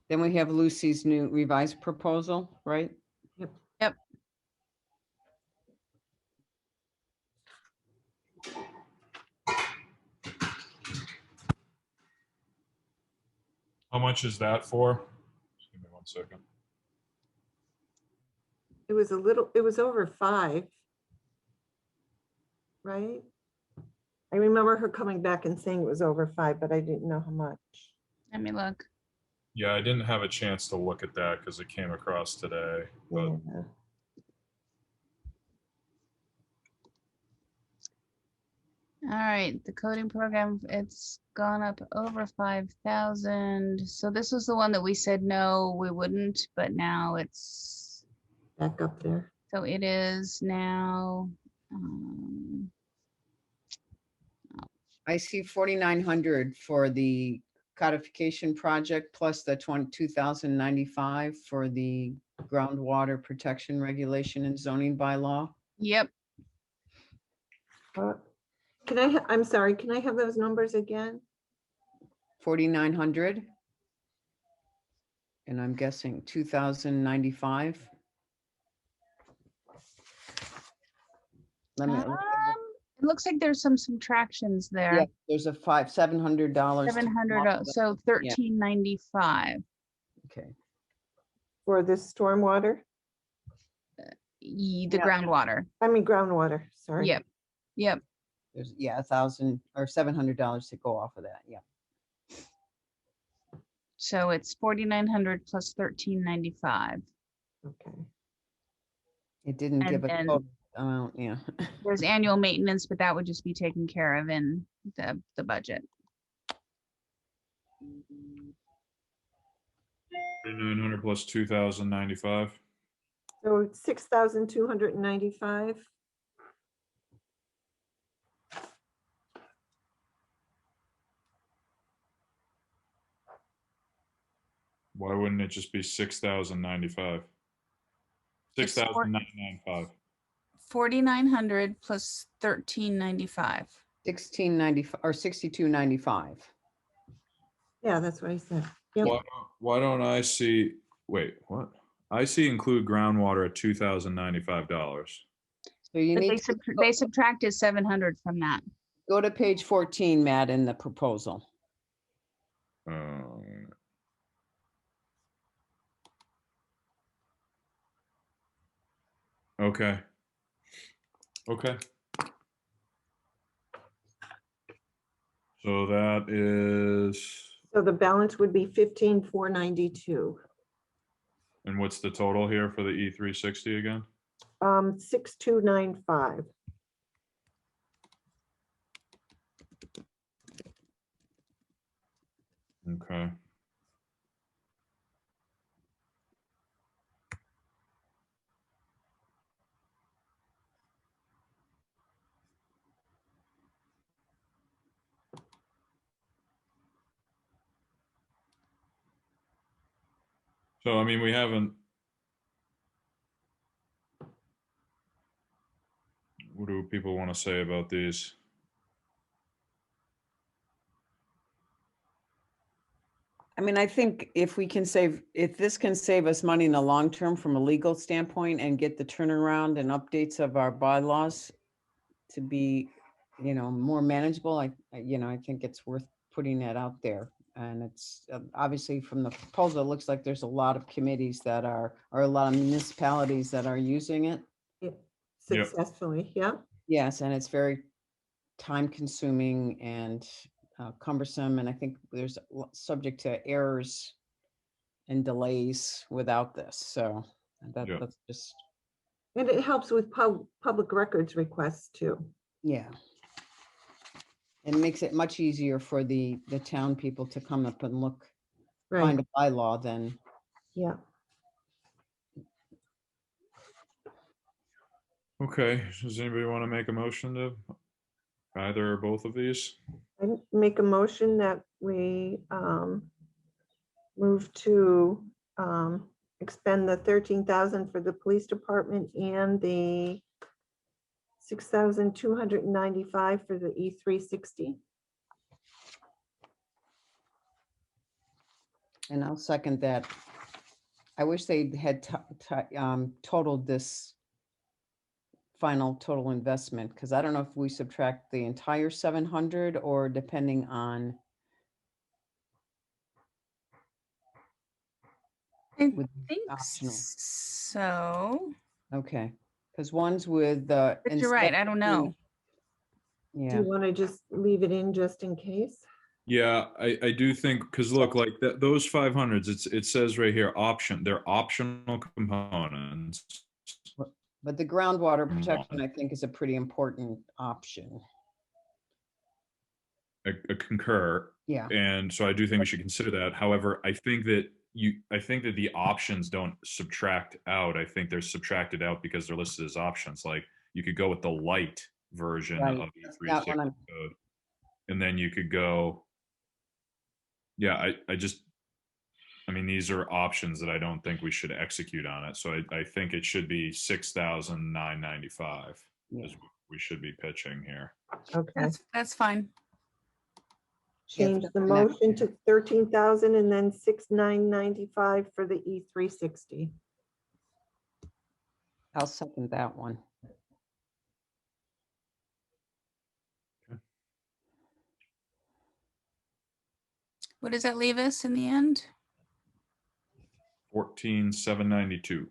Then we have Lucy's new revised proposal, right? yep. Yep. How much is that for? Just give me 1 second. It was over 5. Right? I remember her coming back and saying it was over 5, but I didn't know how much. Let me look. Yeah, I didn't have a chance to look at that because it came across today. But Yeah. All right, the coding program, it's gone up over 5,000. So this was the one that we said, no, we wouldn't, but now it's, Back up there. so it is now, I see 4,900 for the codification project plus the 22,095 for the groundwater protection regulation and zoning bylaw. yep, I'm sorry, can I have those numbers again? 4,900. And I'm guessing 2,095. Let me, it looks like there's some subtractions yeah, there. there's a $700. 700, so 1395. Okay, For this stormwater? The Yeah. groundwater. I mean groundwater, sorry. Yep, yep. there's, yeah, $1,000 or $700 to go off of that, yeah. So it's 4,900 plus 1395. Okay. It didn't And give a then- total amount, yeah. There's annual maintenance, but that would just be taken care of in the budget. 3,900 plus 2,095. So it's 6,295. Why wouldn't it just be 6,095? 6,995. 4,900 plus 1395. 1695 or 6295. Yeah, that's what I said. Yep. Why don't I see? Wait, what? I see include groundwater at $2,095. So you But need to they subtracted 700 from that. go to page 14, Matt, in the proposal. Okay. Okay. So that is, So the balance would be 15,492. and what's the total here for the E360 again? 6,295. Okay. So, I mean, we haven't. What do people want to say about these? I mean, I think if we can save, if this can save us money in the long term from a legal standpoint and get the turnaround and updates of our bylaws to be, more manageable, I think it's worth putting that out there. And it's obviously from the proposal, it looks like there's a lot of committees that are, or a lot of municipalities that are using it. Yeah, Yep. successfully, yeah. Yes, and it's very time consuming and cumbersome. And I think there's subject to errors and delays without this. So Yeah. that's just, And it helps with public records requests too. yeah. It makes it much easier for the town people to come up and look, Right, find a bylaw than, yeah. Okay, does anybody want to make a motion to either or both of these? I make a motion that we move to expend the 13,000 for the police department and the 6,295 for the E360. and I'll second that. I wish they had totaled this final total investment, because I don't know if we subtract the entire 700 or depending on. I with think optional. so. Okay, because one's with the. But you're right, I don't know. Do Yeah, you want to just leave it in just in case? Yeah, I do think, because look, like that, those 500s, it says right here, they're optional components. but the groundwater One. protection, I think, is a pretty important option. I concur. Yeah, And so I do think we should consider that. However, I think that the options don't subtract out. I think they're subtracted out because they're listed as options. Like you could go with the light version Right. of That's not what E360 I'm- code. And then you could go, yeah, I mean, these are options that I don't think we should execute on it. So I think it should be 6,995 yeah. is what we should be pitching here. Okay, That's fine. change the next motion year. to 13,000 and then 6,995 for the E360. I'll second that one. What does that leave us in the end? 14,792.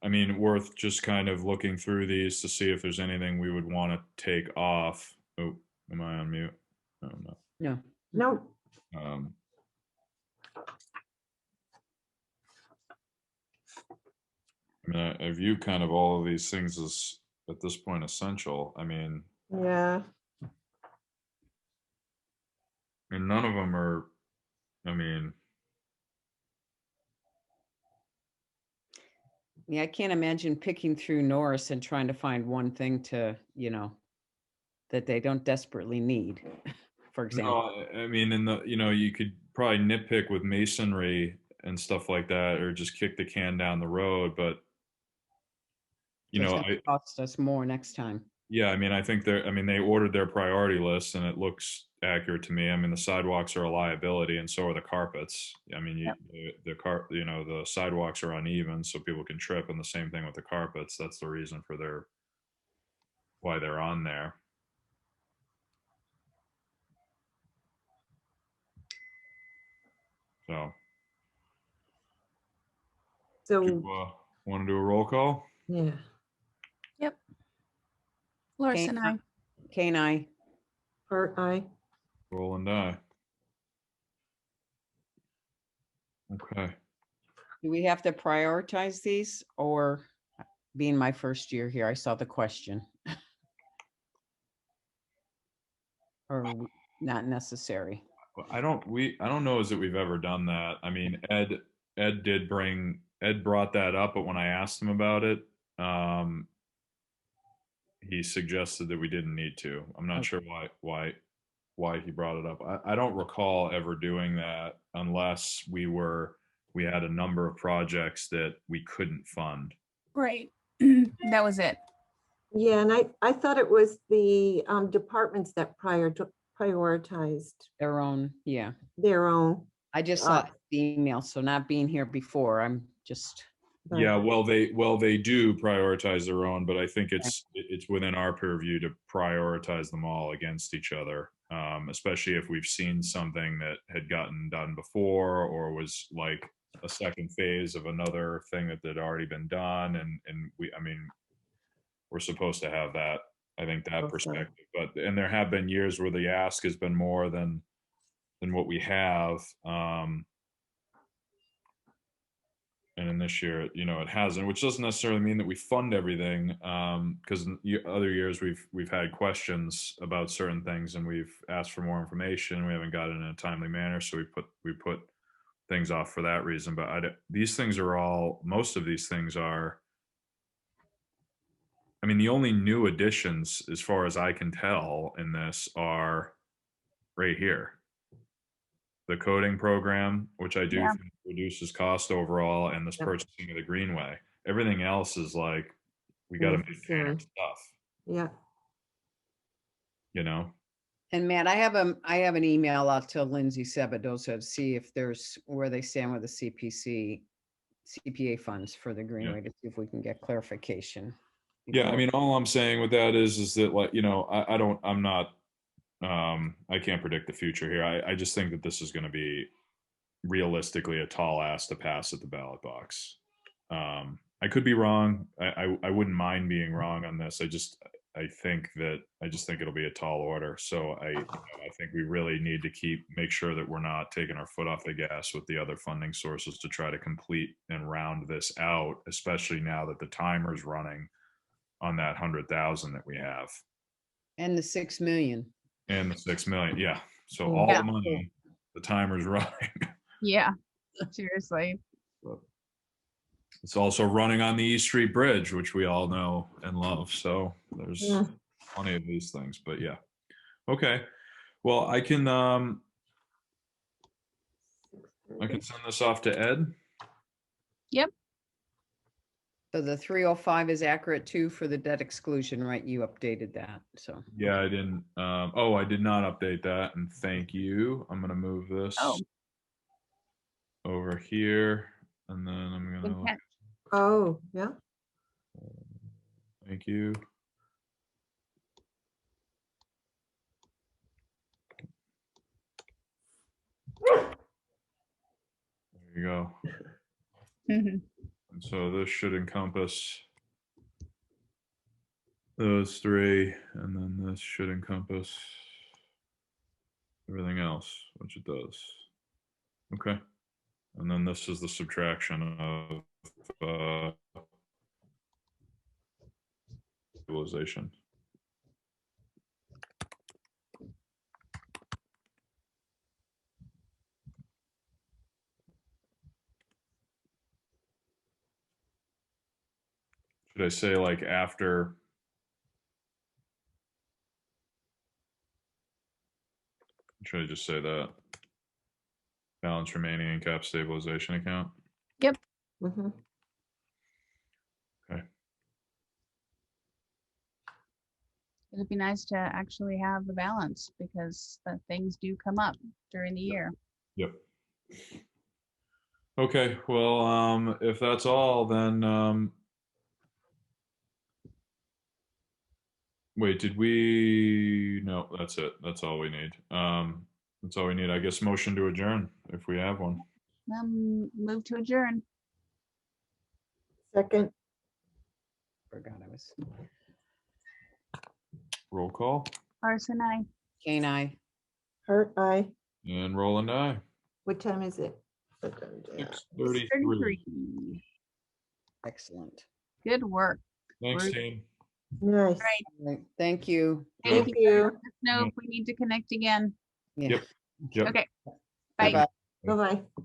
I mean, worth just kind of looking through these to see if there's anything we would want to take off. Oh, am I on mute? No, I'm not. No, No, Um, I mean, I view kind of all of these things as at this point essential. I mean, yeah, and none of them are. I mean, yeah, I can't imagine picking through Norris and trying to find one thing to, that they don't desperately need, for example. no, I mean, you could probably nitpick with masonry and stuff like that, or just kick the can down the road. But So it's gonna cost us more next time. yeah, I mean, I think they ordered their priority list and it looks accurate to me. I mean, the sidewalks are a liability and so are the carpets. I mean, the sidewalks are uneven so people can trip, and the same thing with the carpets. That's the reason for why they're on there. So, so, want to do a roll call? yeah, Loris and I. Kay and I, part I, Roll and die. Okay. do we have to prioritize these, or being my first year here, I saw the question? Or not necessary? I don't know as that we've ever done that. I mean, Ed brought that up, but when I asked him about it, he suggested that we didn't need to. I'm not sure why he brought it up. I don't recall ever doing that unless we had a number of projects that we couldn't fund. Right. That was it. yeah, and I thought it was the departments that prioritized Their own, yeah. their own. I just saw the email, so not being here before, I'm just, but- Yeah, well, they do prioritize their own, but I think it's within our purview to prioritize them all against each other, especially if we've seen something that had gotten done before or was like a second phase of another thing that had already been done, and I mean, we're supposed to have that, I think, that Okay. perspective. But and there have been years where the ask has been more than what we have. And in this year, it hasn't, which doesn't necessarily mean that we fund everything, because other years we've had questions about certain things and we've asked for more information. We haven't got it in a timely manner, so we put things off for that reason. But these things are most of these things are. I mean, the only new additions, as far as I can tell, in this are right here. The coding program, which I do Yeah. think reduces cost overall, and this Yep. purchasing of the greenway. Everything else is like, we got to make Necessary. stuff, Yeah, And Matt, I have an email out to Lindsay Sabadosa to see if there's where they stand with the CPA funds for the Greenway, to see if we can get clarification. Yeah, I before- mean, all I'm saying with that is that, like, I'm not, I can't predict the future here. I just think that this is going to be realistically a tall ask to pass at the ballot box. I could be wrong. I wouldn't mind being wrong on this. I just think it'll be a tall order. So I think we really need to make sure that we're not taking our foot off the gas with the other funding sources to try to complete and round this out, especially now that the timer's running on that 100,000 that we have. And the 6 million. And the 6 million, yeah. So Yeah. all the money, the timer's running. Yeah, seriously. It's also running on the East Street Bridge, which we all know and love. So there's Yeah. plenty of these things, but yeah. Okay. Well, I can send this off to Ed. So the 305 is accurate too for the debt exclusion, right? You updated that, so. Yeah, I didn't. I did not update that, and thank you. I'm gonna move this Oh. over here, and then I'm Good gonna. catch. oh, yeah, Thank you. There you go. Mhm. And so this should encompass those three, and then this should encompass everything else, which it does. Okay. And then this is the subtraction of stabilization. Should I say like after? Should I just say that? Balance remaining in cap stabilization account? mhm, Okay. It'd be nice to actually have the balance because the things do come up during the year. Yep. Okay, well, if that's all, then, wait, no, that's it. That's all we need. That's all we need. I guess motion to adjourn if we have one. Move to adjourn. second, Forgot I was. Roll call Arson, I. Kane, I. Hurt, aye. and Roland, aye. What time is it? 6:33. 33. Excellent. Good work. Thanks, Ruth. team. Nice, All right, thank you. Thank thank you. you, Let us know if we need to connect again. Yeah. Yep. Okay. Bye. Bye-bye. bye-bye.